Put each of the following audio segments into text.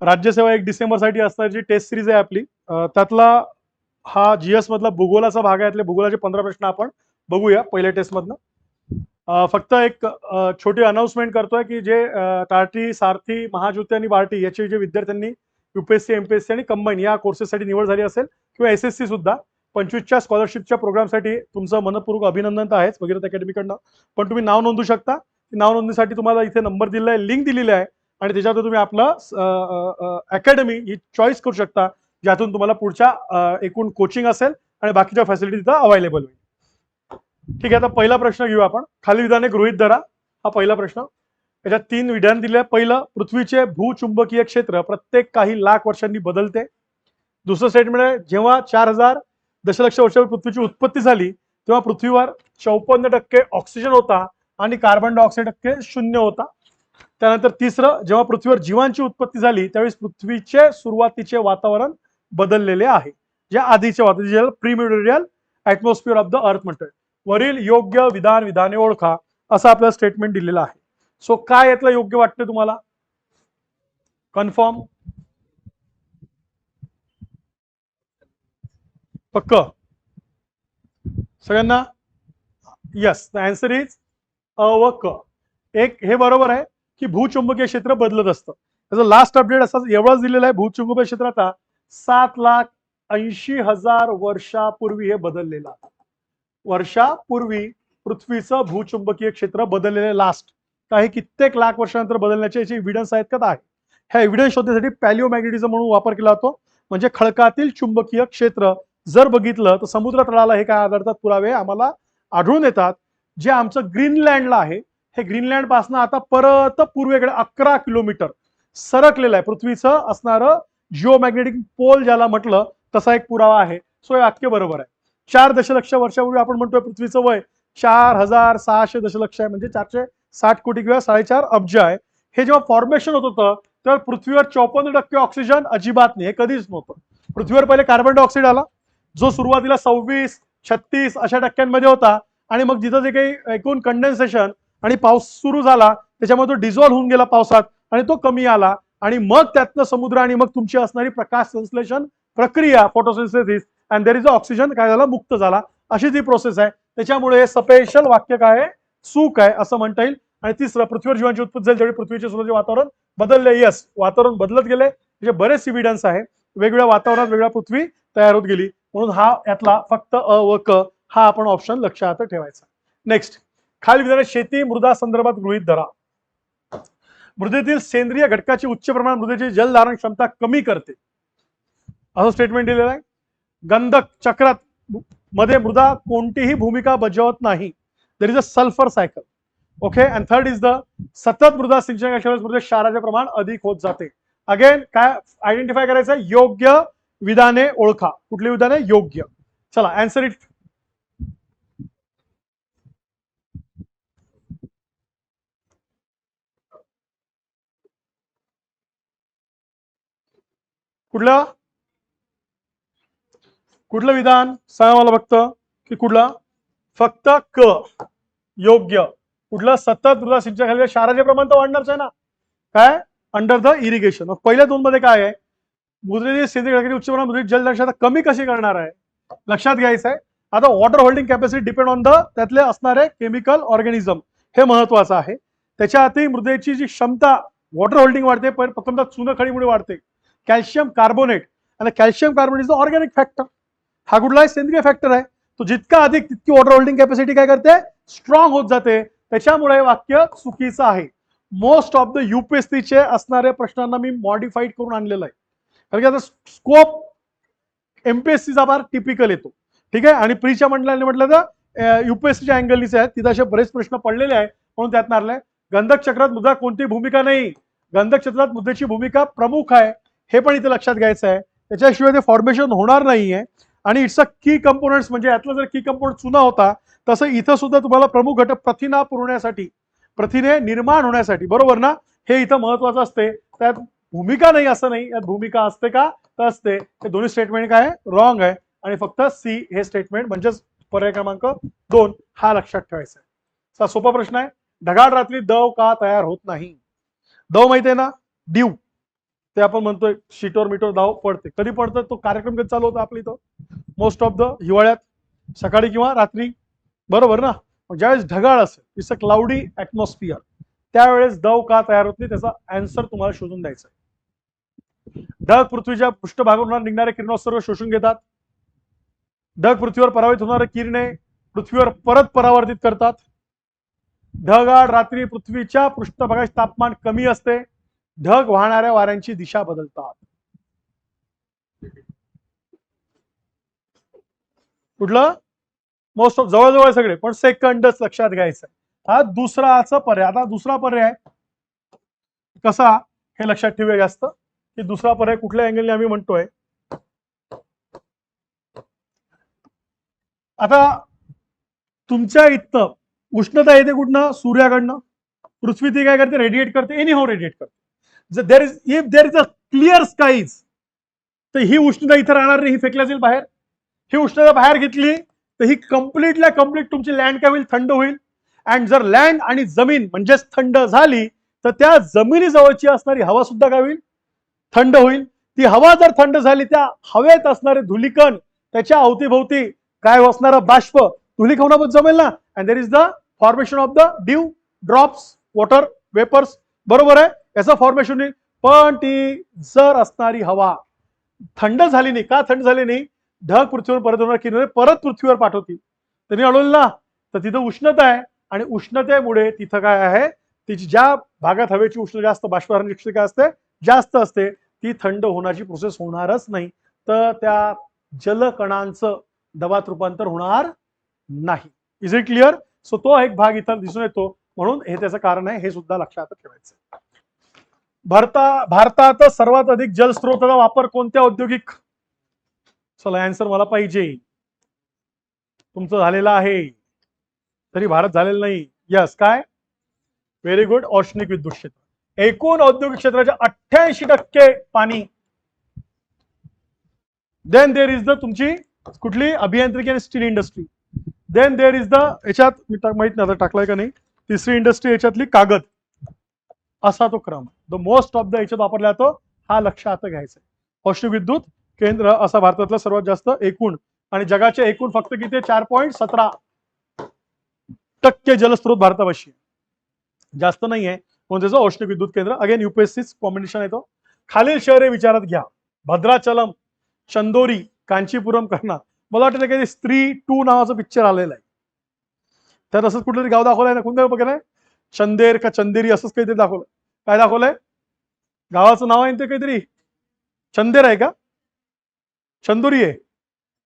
राज्यसेवा 1 डिसेंबर साठी असणारी taste series आहे आपली, त्यातला हा जीएस मधला भूगोलाचा भाग आहे. भूगोलाचे 15 प्रश्न आपण बघूया पहिल्या टेस्ट मधनं. फक्त एक छोटी अनाउन्समेंट करतोय की जे टार्टी, सारथी, महाज्योती आणि बार्टी याचे जे विद्यार्थ्यांनी यूपीएससी, एमपीएससी आणि कंबाईन या कोर्सेससाठी निवड झाली असेल किंवा एसएससी सुद्धा 25च्या स्कॉलरशिपच्या प्रोग्रामसाठी तुमचं मनपूर्वक अभिनंदन तर आहेच भगीरथ अकॅडमीकडनं. पण तुम्ही नाव नोंदू शकता. नाव नोंदणीसाठी तुम्हाला इथे नंबर दिलेला आहे, लिंक दिलेली आहे आणि त्याच्यावर तुम्ही आपलं अकॅडमी ही चॉईस करू शकता, ज्यातून तुम्हाला पुढच्या एकूण कोचिंग असेल आणि बाकीच्या फॅसिलिटी तिथं अवेलेबल होईल. ठीक आहे, आता पहिला प्रश्न घेऊ आपण. खालील विधाने गृहीत धरा. हा पहिला प्रश्न. याच्यात 3 विधान दिले. पहिलं, पृथ्वीचे भूचुंबकीय क्षेत्र प्रत्येक काही लाख वर्षांनी बदलते. दुसरं स्टेटमेंट आहे, जेव्हा 4000 दशलक्ष वर्षापूर्वी पृथ्वीची उत्पत्ती झाली तेव्हा पृथ्वीवर 54% ऑक्सिजन होता आणि कार्बन डायऑक्साईड टक्के 0 होता. त्यानंतर तिसरं, जेव्हा पृथ्वीवर जीवांची उत्पत्ती झाली त्यावेळेस पृथ्वीचे सुरुवातीचे वातावरण बदललेले आहे, जे आधीचे वातावरण, ज्याला प्रीमिडोरियल ऍटमॉस्फिअर ऑफ द अर्थ म्हणतात. वरील योग्य विधाने ओळखा असं आपलं स्टेटमेंट दिलेलं आहे. सो काय यातलं योग्य वाटतं तुम्हाला? कन्फर्म? पक्क सगळ्यांना? Yes, the answer is a व क. एक हे बरोबर आहे की भूचुंबकीय क्षेत्र बदलत असतं. त्याचं लास्ट अपडेट असा एवढाच दिलेला आहे, भूचुंबकीय क्षेत्र आता 7,80,000 वर्षापूर्वी हे बदललेलं आहे. वर्षापूर्वी पृथ्वीचं भूचुंबकीय क्षेत्र बदललेलं लास्ट काही कित्येक लाख वर्षानंतर बदलण्याचे याचे एव्हिडन्स आहेत का? आहे. ह्या एव्हिडन्स शोधण्यासाठी पॅलिओमॅग्नेटिझम म्हणून वापर केला जातो. म्हणजे खडकातील चुंबकीय क्षेत्र जर बघितलं तर समुद्र तळाला हे काय आढळतात? पुरावे आम्हाला आढळून येतात. जे आमचं ग्रीनलँडला आहे, हे ग्रीनलँड पासून आता परत पूर्वेकडे 11 किलोमीटर सरकलेलं आहे. पृथ्वीचं असणारं जिओमॅग्नेटिक पोल ज्याला म्हटलं तसा एक पुरावा आहे. सो हे वाक्य बरोबर आहे. 4 दशलक्ष वर्षापूर्वी आपण म्हणतोय पृथ्वीचं वय 4,600 दशलक्ष आहे, म्हणजे 460 कोटी किंवा 4.5 अब्ज आहे. हे जेव्हा फॉर्मेशन होत होतं तेव्हा पृथ्वीवर 54% ऑक्सिजन अजिबात नाही, हे कधीच नव्हतं. पृथ्वीवर पहिले कार्बन डायऑक्साईड आला, जो सुरुवातीला 26, 36 अशा टक्क्यांमध्ये होता आणि मग जिथं जे काही एकूण कंडेन्सेशन आणि पाऊस सुरू झाला त्याच्यामध्ये तो डिझॉल्व्ह होऊन गेला पावसात आणि तो कमी आला आणि मग त्यातनं समुद्र आणि मग तुमची असणारी प्रकाश संश्लेषण प्रक्रिया photosynthesis and there is oxygen काय झाला? मुक्त झाला. अशी ती प्रोसेस आहे. त्याच्यामुळे हे स्पेशल वाक्य काय आहे? चूक आहे असं म्हणता येईल. आणि तिसरं, पृथ्वीवर जीवांची उत्पत्ती झाली त्यावेळी पृथ्वीचे सुरुवातीचे वातावरण बदलले. यस, वातावरण बदलत गेले. म्हणजे बरेच एव्हिडन्स आहे. वेगवेगळ्या वातावरणात वेगळ्या पृथ्वी तयार होत गेली. म्हणून हा यातला फक्त अ व क हा आपण ऑप्शन लक्षात ठेवायचा. नेक्स्ट, खालील विधाने शेती मृदा संदर्भात गृहीत धरा. मृदेतील सेंद्रिय घटकाची उच्च प्रमाणात मृदेची जलधारण क्षमता कमी करते असं स्टेटमेंट दिलेलं आहे. गंधक चक्रात मध्ये मृदा कोणतीही भूमिका बजावत नाही. There is a sulphur cycle. Okay. And third is the सतत मृदा सिंचन मृदेत क्षाराचे प्रमाण अधिक होत जाते. अगेन काय आयडेंटिफाय करायचं? योग्य विधाने ओळखा. कुठली विधाने? योग्य. चला आन्सर इट. कुठलं कुठलं विधान सांगा मला फक्त की कुठलं? फक्त क. योग्य. कुठलं? सतत मृदा सिंचन खाली क्षाराचे प्रमाण तर वाढणारच आहे ना. काय? Under the irrigation. पहिल्या दोन मध्ये काय आहे? मृदेतील सेंद्रिय घटकाची उच्च प्रमाणात मृदेची जलदक्षता कमी कशी करणार आहे? लक्षात घ्यायचं आहे. आता water holding capacity depend on the त्यातले असणारे केमिकल ऑर्गॅनिझम, हे महत्वाचं आहे. त्याच्या आधी मृदेची जी क्षमता वॉटर होल्डिंग वाढते, पण प्रथमतः चुनखडीमुळे वाढते. कॅल्शियम कार्बोनेट आणि calcium carbonate is the organic factor. हा कुठला आहे? सेंद्रिय फॅक्टर आहे. तो जितका अधिक तितकी वॉटर होल्डिंग कॅपॅसिटी काय करते? स्ट्रॉंग होत जाते. त्याच्यामुळे वाक्य चुकीचं आहे. मोस्ट ऑफ द यूपीएससीचे असणाऱ्या प्रश्नांना मी मॉडिफाईड करून आणलेलं आहे. कारण की आता स्कोप एमपीएससीचा फार टिपिकल येतो. ठीक आहे. आणि प्रीच्या म्हटलं तर यूपीएससीच्या अँगलनीच आहेत, तिथे असे बरेच प्रश्न पडलेले आहेत. म्हणून त्यात मारलंय. गंधक चक्रात मृदा कोणती भूमिका नाही. गंधक चक्रात मृदेची भूमिका प्रमुख आहे, हे पण इथे लक्षात घ्यायचं आहे. त्याच्याशिवाय ते फॉर्मेशन होणार नाहीये. आणि इट्स अ की कंपोनंट्स, म्हणजे यातला जर की कंपोनंट चुना होता तसं इथं सुद्धा तुम्हाला प्रमुख घटक प्रथिना पुरवण्यासाठी, प्रथिने निर्माण होण्यासाठी, बरोबर ना, हे इथं महत्वाचं असते. त्यात भूमिका नाही असं नाही, यात भूमिका असते का? तर असते. हे दोन्ही स्टेटमेंट काय रॉंग आहे आणि फक्त सी हे स्टेटमेंट म्हणजेच पर्याय क्रमांक 2 हा लक्षात ठेवायचा आहे. सोपा प्रश्न आहे. ढगाळ रात्री दव का तयार होत नाही? दव माहिती आहे ना? ड्यू. ते आपण म्हणतोय शीटवर मीटर धाव पडते. कधी पडतं तो कार्यक्रम कधी चालू होता आपल्या इथं? मोस्ट ऑफ द हिवाळ्यात, सकाळी किंवा रात्री, बरोबर ना? ज्यावेळेस ढगाळ असेल, इट्स अ क्लाउडी ऍटमॉस्फिअर, त्यावेळेस दव का तयार होत नाही त्याचा आन्सर तुम्हाला शोधून द्यायचा आहे. ढग पृथ्वीच्या पृष्ठभागावरून निघणारे किरणोत्सर्ग शोषून घेतात. ढग पृथ्वीवर परावर्तित होणारे किरणे पृथ्वीवर परत परावर्तित करतात. ढगाळ रात्री पृथ्वीच्या पृष्ठभागाचे तापमान कमी असते. ढग वाहणाऱ्या वाऱ्यांची दिशा बदलतात. कुठलं? मोस्ट ऑफ जवळजवळ सगळे, पण सेकंडच लक्षात घ्यायचं. हा दुसराचा पर्याय. आता दुसरा पर्याय कसा हे लक्षात ठेवूया जास्त, की दुसरा पर्याय कुठल्या अँगलने आम्ही म्हणतोय. आता तुमच्या इथं उष्णता येते कुठनं? सूर्याकडनं. पृथ्वी ती काय करते? रेडिएट करते. एनी हाऊ रेडिएट करते. जर there is if there is a clear skies, तर ही उष्णता इथं राहणार नाही, ही फेकल्या जाईल बाहेर. ही उष्णता बाहेर घेतली तर ही कम्प्लिटल्या कम्प्लीट तुमची लँड काय होईल? थंड होईल. अँड जर लँड आणि जमीन म्हणजेच थंड झाली तर त्या जमिनीजवळची असणारी हवा सुद्धा काय होईल? थंड होईल. ती हवा जर थंड झाली, त्या हवेत असणारे धुलीकण, त्याच्या अवतीभोवती काय असणारा बाष्प, धुलीकणामध्ये जमेल ना. And there is the formation of the dew drops, water vapours, बरोबर आहे, याचं फॉर्मेशन होईल. पण ती जर असणारी हवा थंड झाली नाही, का थंड झाली नाही? ढग पृथ्वीवर परत होणार किरणे परत पृथ्वीवर पाठवतील. त्यांनी अडवलं ना, तर तिथं उष्णता आहे आणि उष्णतेमुळे तिथं काय आहे, तिची ज्या भागात हवेची उष्णता जास्त, बाष्पीभवन शक्ती काय असते? जास्त असते. ती थंड होण्याची प्रोसेस होणारच नाही. तर त्या जलकणांचं दबात रूपांतर होणार नाही. Is it clear? सो तो एक भाग इथं दिसून येतो, म्हणून हे त्याचं कारण आहे, हे सुद्धा लक्षात ठेवायचं. भारतात सर्वात अधिक जलस्रोताचा वापर कोणत्या औद्योगिक? चला आन्सर मला पाहिजे. तुमचं झालेलं आहे तरी भारत झालेलं नाही. यस, काय? Very good. औष्णिक विद्युत क्षेत्र. एकूण औद्योगिक क्षेत्राच्या 88% पाणी. देन देर इज द तुमची कुठली? अभियांत्रिकी आणि steel industry. Then there is the, याच्यात मी माहित नाही आता टाकलाय का नाही, तिसरी इंडस्ट्री याच्यातली कागद. असा तो क्रम. द मोस्ट ऑफ द याच्यात वापरला जातो, हा लक्षात घ्यायचा. औष्णिक विद्युत केंद्र असा भारतातला सर्वात जास्त एकूण, आणि जगाचे एकूण फक्त किती? 4.17% जलस्रोत भारतापाशी, जास्त नाही आहे. म्हणून त्याचं औष्णिक विद्युत केंद्र. अगेन यूपीएससी कॉम्बिनेशन येतो. खालील शहरे विचारात घ्या. भद्राचलम, चंदोरी, कांचीपुरम, कर्ना. मला वाटतं काही स्त्री 2 नावाचं पिक्चर आलेलं आहे, त्यात असंच कुठलं गाव दाखवलंय ना. कोणत्या बघायला? चंदेर का चंदेरी असंच काहीतरी दाखवलं. काय दाखवलंय? गावाचं नाव आहे ते काहीतरी चंदेर आहे का? चंदोरी आहे?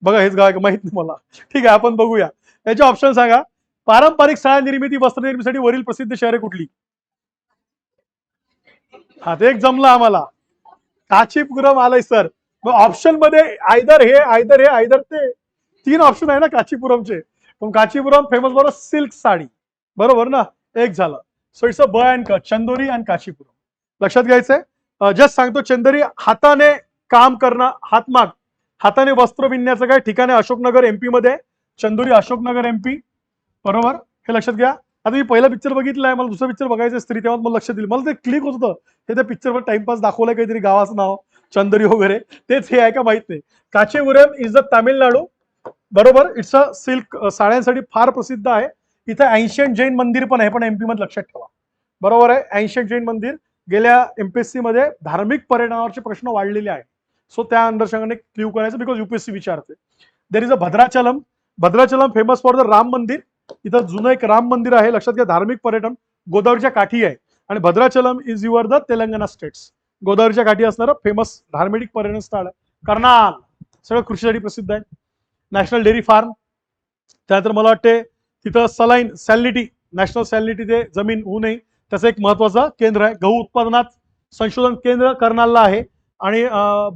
बघा हेच गाव माहित नाही मला. ठीक आहे, आपण बघूया. याचे ऑप्शन सांगा. पारंपरिक शाळा निर्मिती, वस्त्र निर्मितीसाठी वरील प्रसिद्ध शहरे कुठली? हा, ते एक जमलं आम्हाला. काचीपुरम आलंय सर. मग ऑप्शन मध्ये आयदर हे, आयदर हे, आयदर ते, 3 ऑप्शन आहे ना काचीपुरमचे. पण काचीपुरम फेमस बरोबर सिल्क साडी, बरोबर ना? एक झालं. सो इट्स अ ब अँड क, चंदोरी अँड काचीपुरम. लक्षात घ्यायचंय. जस्ट सांगतो, चंदोरी हाताने काम करणं, हातमाग, हाताने वस्त्र विणण्याचं काय ठिकाण आहे? अशोकनगर एमपी मध्ये. चंदोरी अशोकनगर एमपी, बरोबर. हे लक्षात घ्या. आता मी पहिला पिक्चर बघितलाय, मला दुसरा पिक्चर बघायचं स्त्री, तेव्हा मला लक्षात दिलं, मला ते क्लिक होत होतं. हे त्या पिक्चरवर टाइमपास दाखवलंय काहीतरी गावाचं नाव चंदरी वगैरे, तेच हे आहे का माहित नाही. काचीपुरम इज द तामिळनाडू, बरोबर. इट्स अ सिल्क, साड्यांसाठी फार प्रसिद्ध आहे. इथं एन्शियंट जैन मंदिर पण आहे, पण एमपी मध्ये, लक्षात ठेवा, बरोबर आहे. एन्शियंट जैन मंदिर. गेल्या एमपीएससी मध्ये धार्मिक परिणामाचे प्रश्न वाढलेले आहेत, सो त्या अनुषंगाने क्लिअर करायचं, बिकॉज यूपीएससी विचारते. देर is a Bhadrachalam. Bhadrachalam famous for the Ram मंदिर. इथं जुनं एक राम मंदिर आहे, लक्षात घ्या. धार्मिक पर्यटन, गोदावरीच्या काठी आहे. आणि Bhadrachalam is your the Telangana states. गोदावरीच्या काठी असणारं फेमस धार्मिक पर्यटन स्थळ आहे. कर्नाल सगळं कृषीसाठी प्रसिद्ध आहे. National dairy farm. त्यानंतर मला वाटते तिथं सलाईन सॅलिनिटी, नॅशनल सॅलिनिटी ते जमीन होऊ नये, त्याचं एक महत्वाचं केंद्र आहे. गहू उत्पादनात संशोधन केंद्र कर्नालला आहे. आणि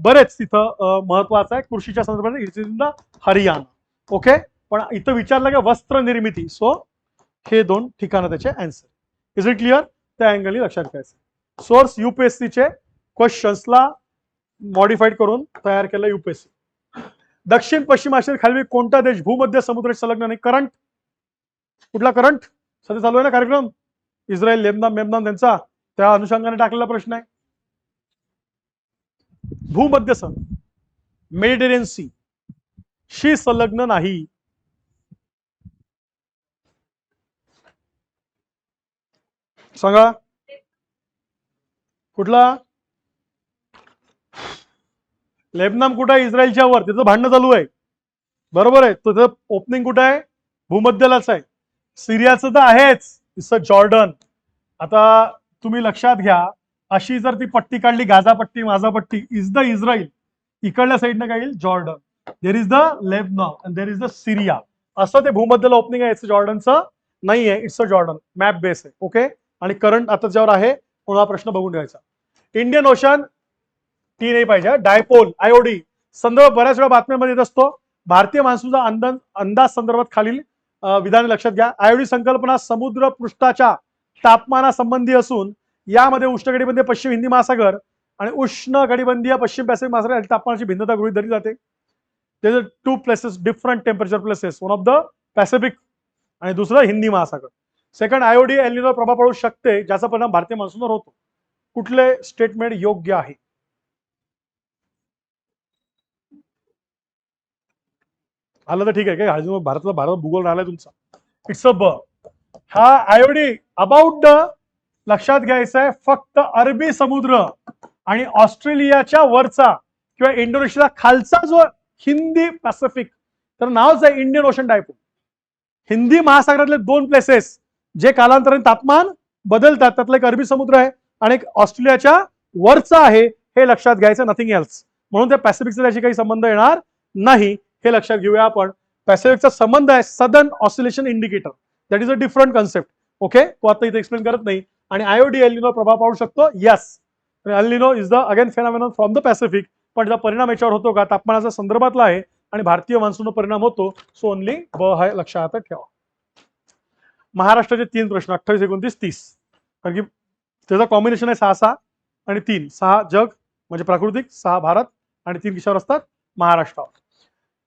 बरेच तिथं महत्वाचं आहे कृषीच्या संदर्भात, it's in the Haryana. Okay. पण इथं विचारलं का वस्त्र निर्मिती, सो हे 2 ठिकाणं त्याचे आन्सर. Is it clear? त्या अँगलनी लक्षात घ्यायचं. सोर्स यूपीएससीचे क्वेश्चन्सला मॉडिफाईड करून तयार केलं यूपीएससी. दक्षिण पश्चिम आशियात खाली कोणता देश भूमध्य समुद्राशी संलग्न नाही? करंट. कुठला करंट? सध्या चालू आहे ना कार्यक्रम, इस्रायल, लेबनान, मेमनान, त्यांचा, त्या अनुषंगाने टाकलेला प्रश्न आहे. भूमध्य मेडिटेरियन सी शी संलग्न नाही. सांगा कुठला? लेबनान कुठं आहे? इस्रायलच्या वर, तिचं भांडणं चालू आहे. बरोबर आहे. तुझं ओपनिंग कुठं आहे? भूमध्यलाच आहे. सिरियाचं तर आहेच, इट्स अ जॉर्डन. आता तुम्ही लक्षात घ्या, अशी जर ती पट्टी काढली, गाझा पट्टी, माझा पट्टी इज द इस्रायल, इकडल्या साईडनं काय येईल? Jordan. There is the Lebanon and there is the Syria. असं ते भूमध्यला ओपनिंग आहे. इट्स जॉर्डनचं नाही आहे, it's a Jordan. Map base आहे. ओके. आणि करंट आता ज्यावर आहे, कोणा प्रश्न बघून ठेवायचा. इंडियन ओशन टी नाही पाहिजे. डायपोल आयोडी संदर्भ बऱ्याच वेळा बातम्यांमध्ये येत असतो. भारतीय मान्सूनचा अंदाज संदर्भात खालील विधाने लक्षात घ्या. आयोडी संकल्पना समुद्र पृष्ठाच्या तापमानासंबंधी असून यामध्ये उष्णकटिबंधीय पश्चिम हिंदी महासागर आणि उष्ण कटिबंधीय पश्चिम पॅसिफिक महासागर यांच्या तापमानाची भिन्नता गृहीत धरली जाते. There are two places, different temperature places. One of the Pacific आणि दुसरं हिंदी महासागर. सेकंड, आयोडी एल निनोवर प्रभाव पडू शकते ज्याचा परिणाम भारतीय मान्सूनवर होतो. कुठले स्टेटमेंट योग्य आहे? आलं तर ठीक आहे. काय भारत भूगोल राहिलाय तुमचा. इट्स अ ब. हा आयोडी अबाउट द लक्षात घ्यायचं आहे, फक्त अरबी समुद्र आणि ऑस्ट्रेलियाच्या वरचा किंवा इंडोनेशिया खालचा जो हिंदी पॅसिफिक, तर नावच आहे इंडियन ओशन डायपोल. हिंदी महासागरातले दोन प्लेसेस जे कालांतराने तापमान बदलतात, त्यातलं एक अरबी समुद्र आहे आणि एक ऑस्ट्रेलियाच्या वरचा आहे, हे लक्षात घ्यायचं. Nothing else. म्हणून त्या पॅसिफिकचा त्याशी काही संबंध येणार नाही, हे लक्षात घेऊया आपण. पॅसिफिकचा संबंध आहे southern oscillation indicator, that is a different concept. Okay. तो आता इथे एक्सप्लेन करत नाही. आणि आयोडी एल निनो प्रभाव पाडू शकतो. Yes, El Nino is the again phenomenon from the Pacific. पण त्याचा परिणाम याच्यावर होतो का? तापमानाचा संदर्भातला आहे आणि भारतीय मान्सून परिणाम होतो. सो ओनली ब हा लक्षात ठेवा. महाराष्ट्राचे 3 प्रश्न 28, 29, 30. कारण की त्याचा कॉम्बिनेशन आहे 6-6 आणि 3. 6 जग म्हणजे प्राकृतिक, 6 भारत आणि 3 किशावर असतात महाराष्ट्रावर.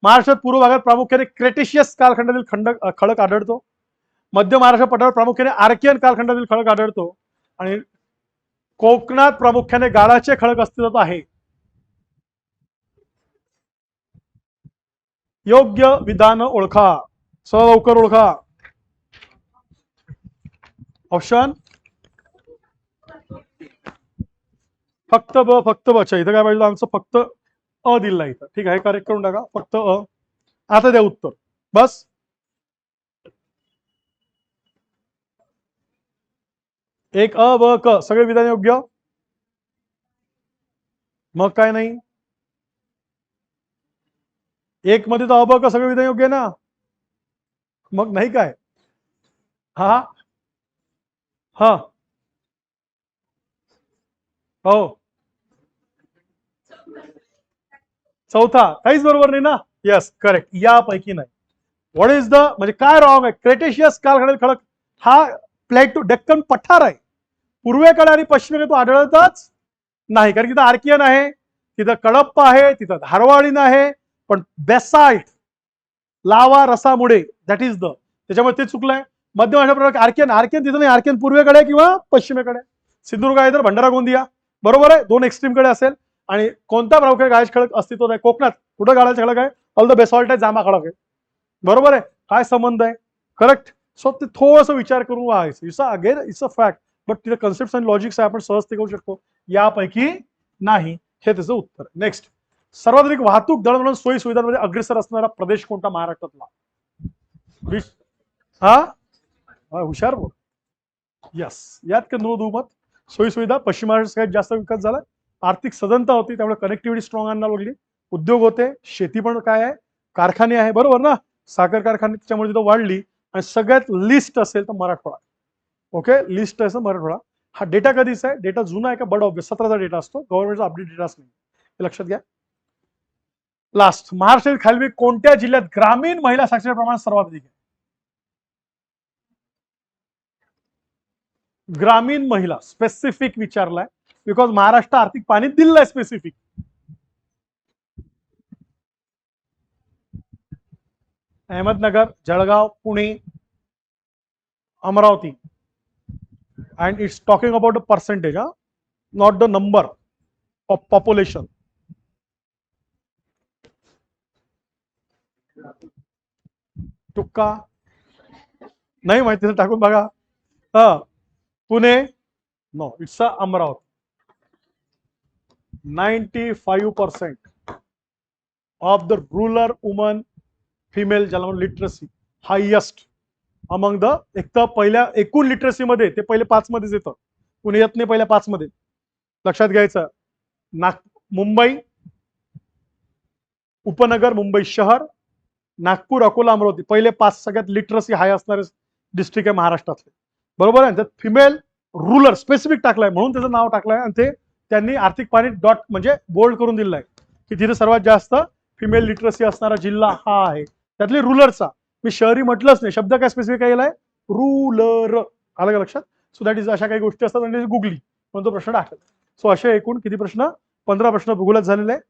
महाराष्ट्रात पूर्व भागात प्रामुख्याने क्रेटेशियस कालखंडातील खडक आढळतो. मध्य महाराष्ट्र पठारावर प्रामुख्याने आर्कियन कालखंडातील खडक आढळतो आणि कोकणात प्रामुख्याने गाळाचे खडक अस्तित्वात आहे. योग्य विधान ओळखा. लवकर ओळखा. ऑप्शन फक्त ब, फक्त ब. अच्छा, इथं काय पाहिजे आमचं? फक्त अ दिला इथं. ठीक आहे, करेक्ट करून टाका. फक्त अ. आता द्या उत्तर बस. एक अ ब क सगळे विधान योग्य. मग काय नाही? एक मध्ये तर अ ब क सगळे विधान योग्य ना. मग नाही काय? हा हा हो. चौथा काहीच बरोबर नाही ना. यस करेक्ट, यापैकी नाही. व्हॉट इज द म्हणजे काय रॉंग आहे? क्रेटेशियस कालखंडातील खडक हा प्लेटो डेक्कन पठार आहे. पूर्वेकडे आणि पश्चिमेकडे तो आढळतच नाही, कारण तिथं आर्कियन आहे, तिथं कडप्पा आहे, तिथं धारवाडीन आहे. पण बेसाल्ट लावा रसामुळे दॅट इज द, त्याच्यामुळे ते चुकलंय. मध्य महाराष्ट्र आर्कियन, आर्कियन तिथं नाही. आर्कियन पूर्वेकडे किंवा पश्चिमेकडे. सिंधुदुर्ग आहे तर भंडारा गोंदिया. बरोबर आहे, 2 एक्स्ट्रीम कडे असेल. आणि कोणत्या प्रमुख गाळाचे खडक अस्तित्वात आहे? कोकणात कुठं गाळाचे खडक आहे? ऑल द बेसॉल्ट आहे, जांभा खडक आहे. बरोबर आहे. काय संबंध आहे? करेक्ट. सो ते थोडंसं विचार करून व्हायचं. It's again it's a fact, but तिथे कन्सेप्ट आणि लॉजिक्स आहे, आपण सहज ते करू शकतो. यापैकी नाही, हे त्याचं उत्तर. नेक्स्ट, सर्वाधिक वाहतूक दळणवळण सोयी सुविधांमध्ये अग्रेसर असणारा प्रदेश कोणता महाराष्ट्रातला? हा हुशार बोल. यस, यात का नो दुमत. सोयी सुविधा पश्चिम महाराष्ट्र सगळ्यात जास्त विकास झाला. आर्थिक सदनता होती, त्यामुळे कनेक्टिव्हिटी स्ट्रॉंग आणायला लागली. उद्योग होते, शेती पण काय आहे, कारखाने आहे. बरोबर ना. साखर कारखाने त्याच्यामुळे तिथं वाढली. आणि सगळ्यात लिस्ट असेल तर मराठवाडा. ओके, लिस्ट असेल मराठवाडा. हा डेटा कधीचा आहे? डेटा जुना आहे का? बड ऑब्वियस 17चा डेटा असतो, गव्हर्नमेंटचा अपडेट डेटाच नाही, हे लक्षात घ्या. लास्ट, महाराष्ट्रातील खालील कोणत्या जिल्ह्यात ग्रामीण महिला साक्षरता प्रमाण सर्वाधिक आहे? ग्रामीण महिला स्पेसिफिक विचारलाय, बिकॉज महाराष्ट्र आर्थिक पाणी दिलंय specific. Ahmednagar, Jalgaon, Pune, Amravati. And it's talking about the percentage, not the number of population. तुक्का नाही माहिती तर टाकून बघा. हा Pune no it's a Amravati. 95% of the rural woman female ज्याला म्हणून लिटरसी हायएस्ट अमंग द एक तर पहिल्या एकूण लिटरसी मध्ये ते पहिले 5 मध्येच येतं. पुणे येत नाही पहिल्या 5 मध्ये. लक्षात घ्यायचं. मुंबई उपनगर, मुंबई शहर, नागपूर, अकोला, अमरावती पहिले 5 सगळ्यात लिटरसी हाय असणारे डिस्ट्रिक्ट आहे महाराष्ट्रातले. बरोबर आहे. त्यात फिमेल रुलर स्पेसिफिक टाकलाय म्हणून त्याचं नाव टाकलंय आणि ते त्यांनी आर्थिक पाणी डॉट म्हणजे बोल्ड करून दिलंय की जिथे सर्वात जास्त फिमेल लिटरसी असणारा जिल्हा हा आहे. त्यातली रुलरचा मी शहरी म्हटलंच नाही. शब्द काय स्पेसिफिक काय केलाय? रुलर. आलं का लक्षात? सो दॅट इज अशा काही गोष्टी असतात म्हणजे गुगली पण तो प्रश्न टाकला. सो असे एकूण किती प्रश्न? 15 प्रश्न भूगोलात झालेले आहे.